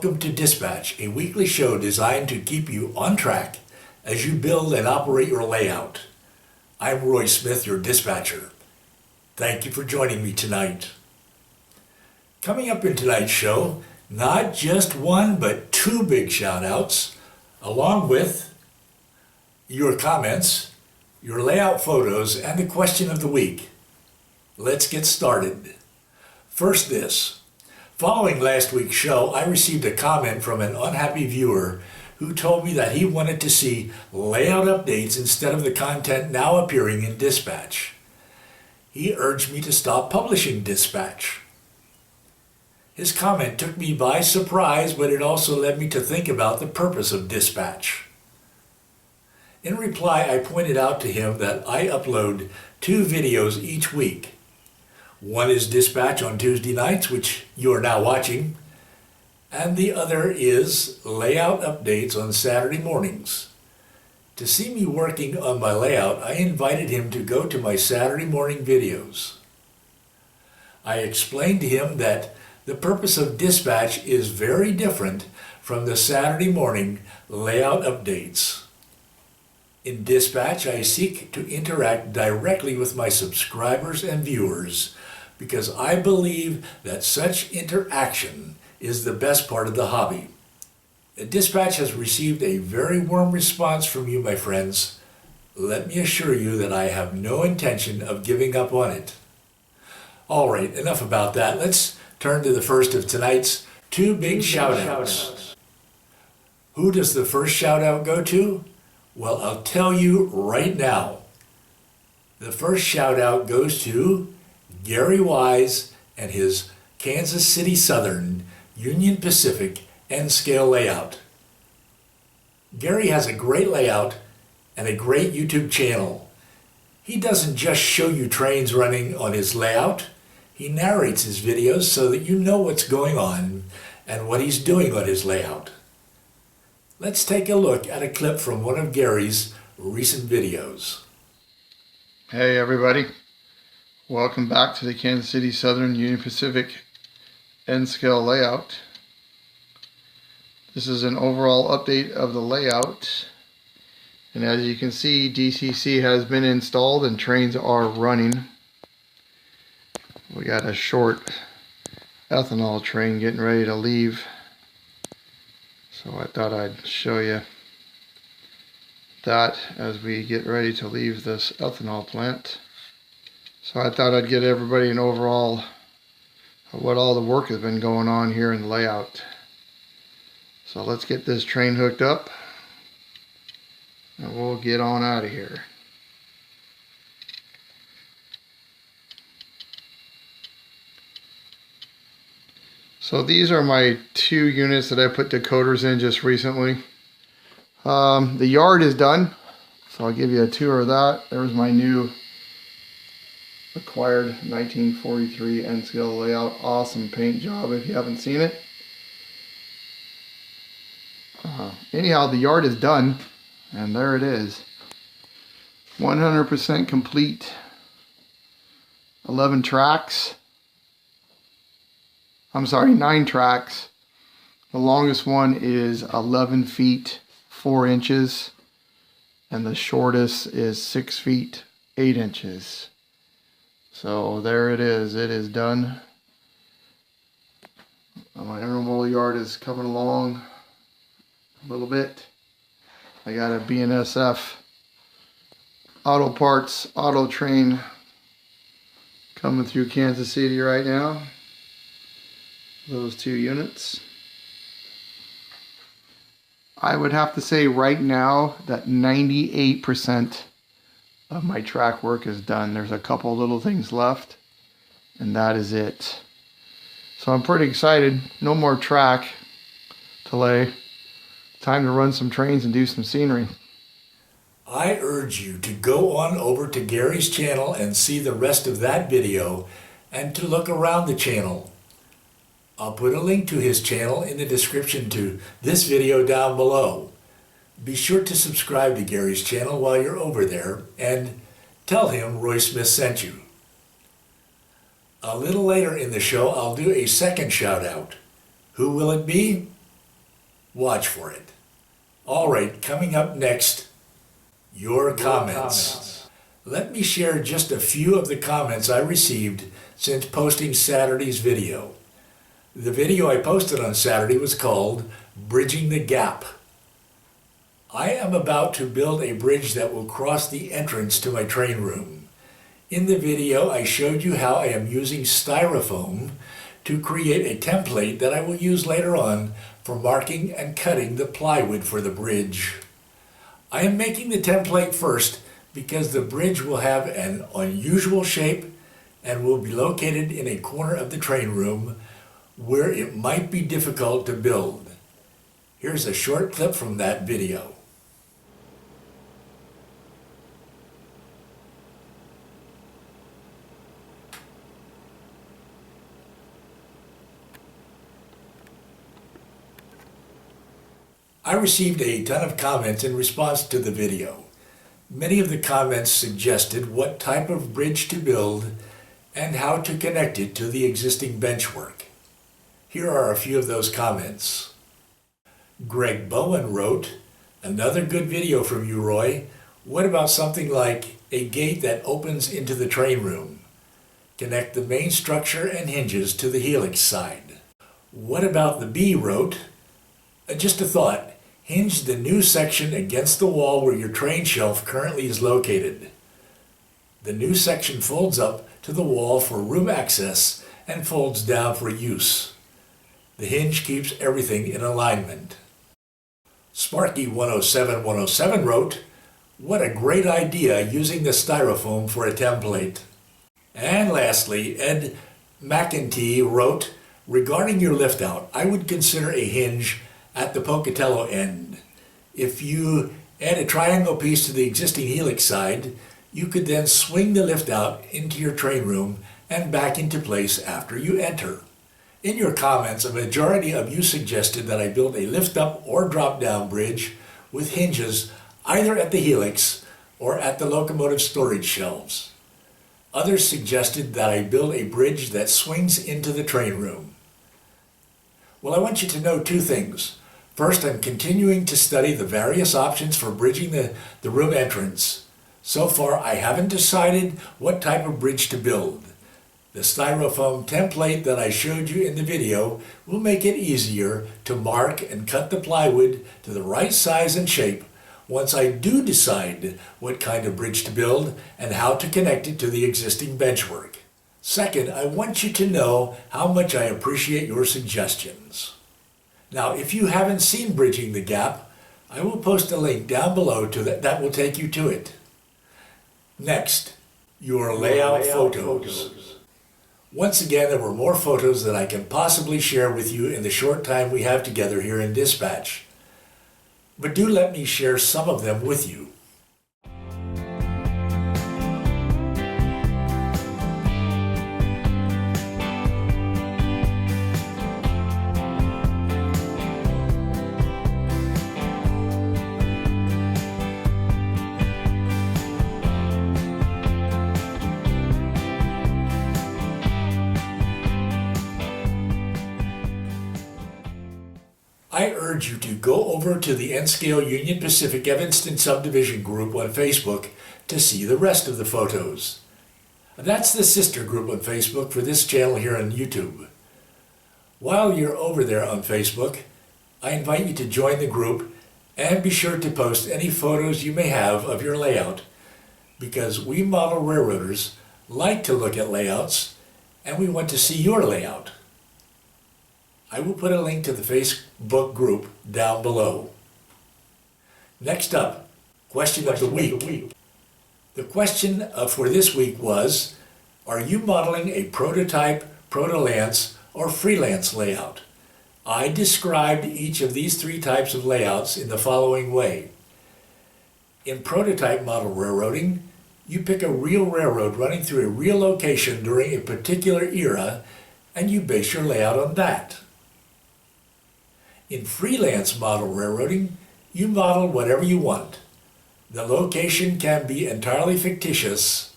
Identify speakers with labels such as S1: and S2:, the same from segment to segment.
S1: Welcome to Dispatch, a weekly show designed to keep you on track as you build and operate your layout. I'm Roy Smith, your dispatcher. Thank you for joining me tonight. Coming up in tonight's show, not just one but two big shout-outs, along with your comments, your layout photos, and the question of the week. Let's get started. First this. Following last week's show, I received a comment from an unhappy viewer who told me that he wanted to see layout updates instead of the content now appearing in Dispatch. He urged me to stop publishing Dispatch. His comment took me by surprise, but it also led me to think about the purpose of Dispatch. In reply, I pointed out to him that I upload 2 videos each week. One is Dispatch on Tuesday nights, which you are now watching, and the other is layout updates on Saturday mornings. To see me working on my layout, I invited him to go to my Saturday morning videos. I explained to him that the purpose of Dispatch is very different from the Saturday morning layout updates. In Dispatch, I seek to interact directly with my subscribers and viewers because I believe that such interaction is the best part of the hobby. Dispatch has received a very warm response from you, my friends. Let me assure you that I have no intention of giving up on it. All right, enough about that. Let's turn to the first of tonight's 2 big shout-outs. Who does the first shout-out go to? Well, I'll tell you right now. The first shout-out goes to Gary Wise and his Kansas City Southern Union Pacific N-scale layout. Gary has a great layout and a great YouTube channel. He doesn't just show you trains running on his layout. He narrates his videos so that you know what's going on and what he's doing on his layout. Let's take a look at a clip from one of Gary's recent videos.
S2: Hey everybody, welcome back to the Kansas City Southern Union Pacific N-scale layout. This is an overall update of the layout, and as you can see, DCC has been installed and trains are running. We got a short ethanol train getting ready to leave, so I thought I'd show you that as we get ready to leave this ethanol plant. So I thought I'd get everybody an overall of what all the work has been going on here in the layout. So let's get this train hooked up and we'll get on out of here. So these are my 2 units that I put decoders in just recently. The yard is done, so I'll give you a tour of that. There's my new acquired 1943 N-scale layout. Awesome paint job if you haven't seen it. Anyhow, the yard is done, and there it is. 100% complete. 11 tracks. I'm sorry, 9 tracks. The longest one is 11 feet 4 inches, and the shortest is 6 feet 8 inches. So there it is done. My intermodal yard is coming along a little bit. I got a BNSF auto parts auto train coming through Kansas City right now. Those 2 units. I would have to say right now that 98% of my track work is done. There's a couple little things left, and that is it. So I'm pretty excited. No more track to lay. Time to run some trains and do some scenery.
S1: I urge you to go on over to Gary's channel and see the rest of that video and to look around the channel. I'll put a link to his channel in the description to this video down below. Be sure to subscribe to Gary's channel while you're over there and tell him Roy Smith sent you. A little later in the show, I'll do a second shout out. Who will it be? Watch for it. All right, coming up next, your comments. Let me share just a few of the comments I received since posting Saturday's video. The video I posted on Saturday was called Bridging the Gap. I am about to build a bridge that will cross the entrance to my train room. In the video, I showed you how I am using styrofoam to create a template that I will use later on for marking and cutting the plywood for the bridge. I am making the template first because the bridge will have an unusual shape and will be located in a corner of the train room where it might be difficult to build. Here's a short clip from that video. I received a ton of comments in response to the video. Many of the comments suggested what type of bridge to build and how to connect it to the existing benchwork. Here are a few of those comments. Greg Bowen wrote, "Another good video from you, Roy. What about something like a gate that opens into the train room? Connect the main structure and hinges to the helix side." What about the B wrote, "Just a thought. Hinge the new section against the wall where your train shelf currently is located. The new section folds up to the wall for room access and folds down for use. The hinge keeps everything in alignment." Sparky107107 wrote, "What a great idea using the styrofoam for a template." And lastly, Ed McEntee wrote, "Regarding your lift out, I would consider a hinge at the Pocatello end. If you add a triangle piece to the existing helix side, you could then swing the lift out into your train room and back into place after you enter." In your comments, a majority of you suggested that I build a lift up or drop down bridge with hinges either at the helix or at the locomotive storage shelves. Others suggested that I build a bridge that swings into the train room. Well, I want you to know two things. First, I'm continuing to study the various options for bridging the room entrance. So far, I haven't decided what type of bridge to build. The styrofoam template that I showed you in the video will make it easier to mark and cut the plywood to the right size and shape once I do decide what kind of bridge to build and how to connect it to the existing benchwork. Second, I want you to know how much I appreciate your suggestions. Now, if you haven't seen Bridging the Gap, I will post a link down below that will take you to it. Next, your layout photos. Once again, there were more photos than I can possibly share with you in the short time we have together here in Dispatch. But do let me share some of them with you. I urge you to go over to the N-Scale Union Pacific Evanston Subdivision group on Facebook to see the rest of the photos. That's the sister group on Facebook for this channel here on YouTube. While you're over there on Facebook, I invite you to join the group and be sure to post any photos you may have of your layout, because we model railroaders like to look at layouts and we want to see your layout. I will put a link to the Facebook group down below. Next up, question of the week. The question for this week was, are you modeling a prototype, proto-lance, or freelance layout? I described each of these three types of layouts in the following way. In prototype model railroading, you pick a real railroad running through a real location during a particular era, and you base your layout on that. In freelance model railroading, you model whatever you want. The location can be entirely fictitious,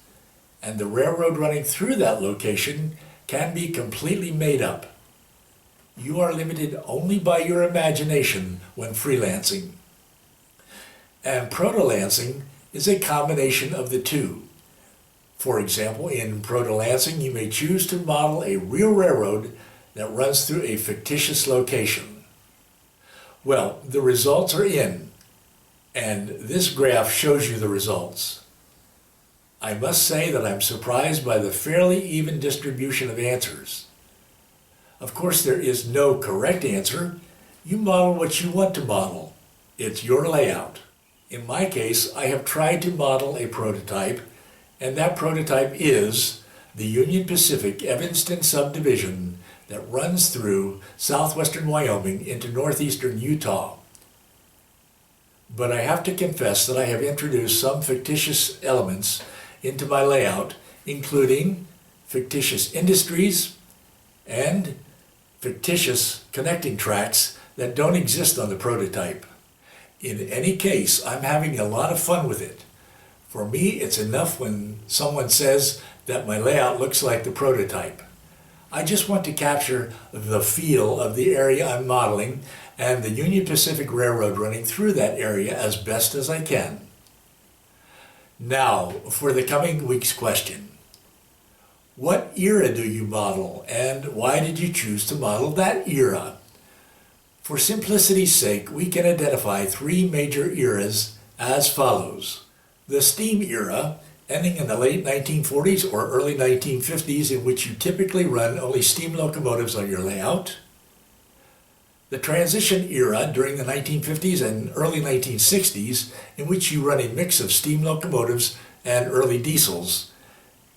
S1: and the railroad running through that location can be completely made up. You are limited only by your imagination when freelancing. And proto-lancing is a combination of the two. For example, in proto-lancing, you may choose to model a real railroad that runs through a fictitious location. Well, the results are in, and this graph shows you the results. I must say that I'm surprised by the fairly even distribution of answers. Of course, there is no correct answer. You model what you want to model. It's your layout. In my case, I have tried to model a prototype, and that prototype is the Union Pacific Evanston Subdivision that runs through southwestern Wyoming into northeastern Utah. But I have to confess that I have introduced some fictitious elements into my layout, including fictitious industries and fictitious connecting tracks that don't exist on the prototype. In any case, I'm having a lot of fun with it. For me, it's enough when someone says that my layout looks like the prototype. I just want to capture the feel of the area I'm modeling and the Union Pacific Railroad running through that area as best as I can. Now, for the coming week's question. What era do you model, and why did you choose to model that era? For simplicity's sake, we can identify three major eras as follows. The steam era, ending in the late 1940s or early 1950s, in which you typically run only steam locomotives on your layout. The transition era during the 1950s and early 1960s, in which you run a mix of steam locomotives and early diesels.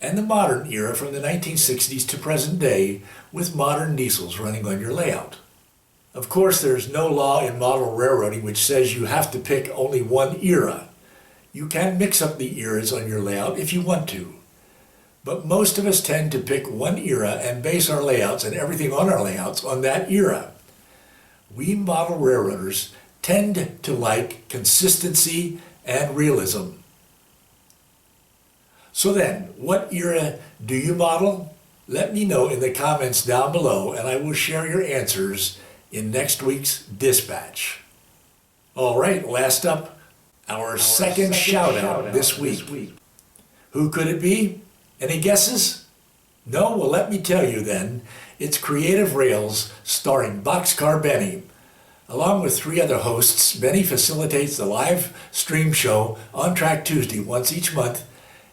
S1: And the modern era from the 1960s to present day, with modern diesels running on your layout. Of course, there's no law in model railroading which says you have to pick only one era. You can mix up the eras on your layout if you want to. But most of us tend to pick one era and base our layouts and everything on our layouts on that era. We model railroaders tend to like consistency and realism. So then, what era do you model? Let me know in the comments down below, and I will share your answers in next week's dispatch. All right, last up, our second shout out this week. Who could it be? Any guesses? No? Well, let me tell you then. It's Creative Rails starring Boxcar Benny. Along with three other hosts, Benny facilitates the live stream show On Track Tuesday once each month,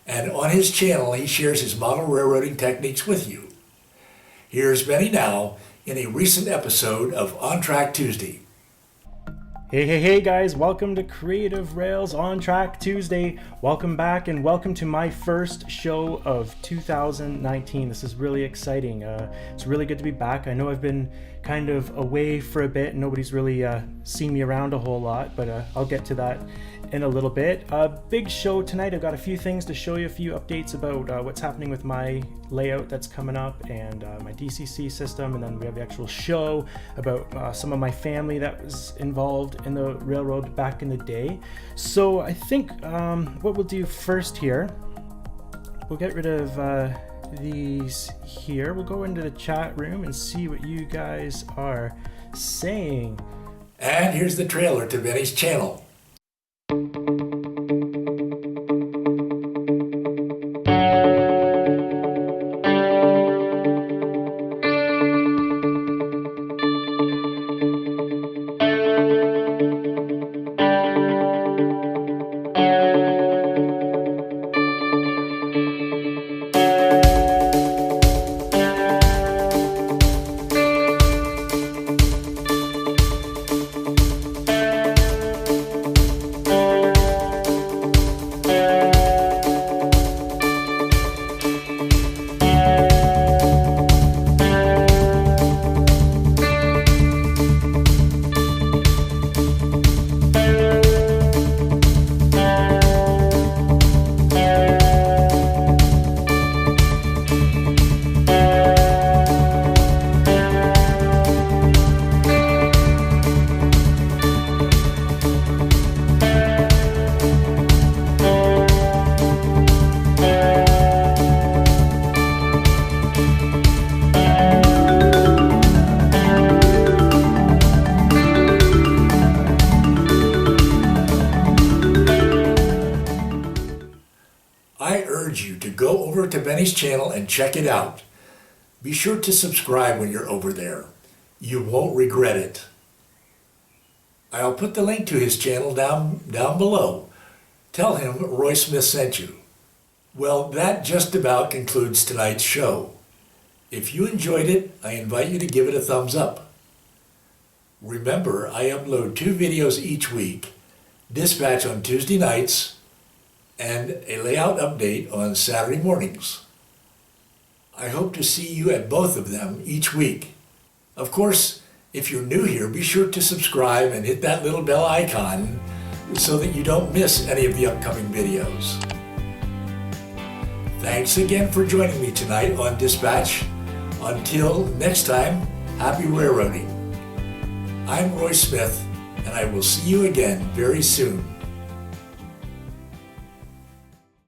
S1: and on his channel he shares his model railroading techniques with you. Here's Benny now in a recent episode of On Track Tuesday.
S3: Hey guys, welcome to Creative Rails On Track Tuesday. Welcome back and welcome to my first show of 2019. This is really exciting. It's really good to be back. I know I've been kind of away for a bit. Nobody's really seen me around a whole lot, but I'll get to that in a little bit. Big show tonight. I've got a few things to show you, a few updates about what's happening with my layout that's coming up and my DCC system, and then we have the actual show about some of my family that was involved in the railroad back in the day. So I think what we'll do first here, we'll get rid of these here. We'll go into the chat room and see what you guys are saying.
S1: And here's the trailer to Benny's channel. urge you to go over to Benny's channel and check it out. Be sure to subscribe when you're over there. You won't regret it. I'll put the link to his channel down below. Tell him Roy Smith sent you. Well, that just about concludes tonight's show. If you enjoyed it, I invite you to give it a thumbs up. Remember, I upload 2 videos each week, dispatch on Tuesday nights, and a layout update on Saturday mornings. I hope to see you at both of them each week. Of course, if you're new here, be sure to subscribe and hit that little bell icon so that you don't miss any of the upcoming videos. Thanks again for joining me tonight on Dispatch. Until next time, happy railroading. I'm Roy Smith, and I will see you again very soon.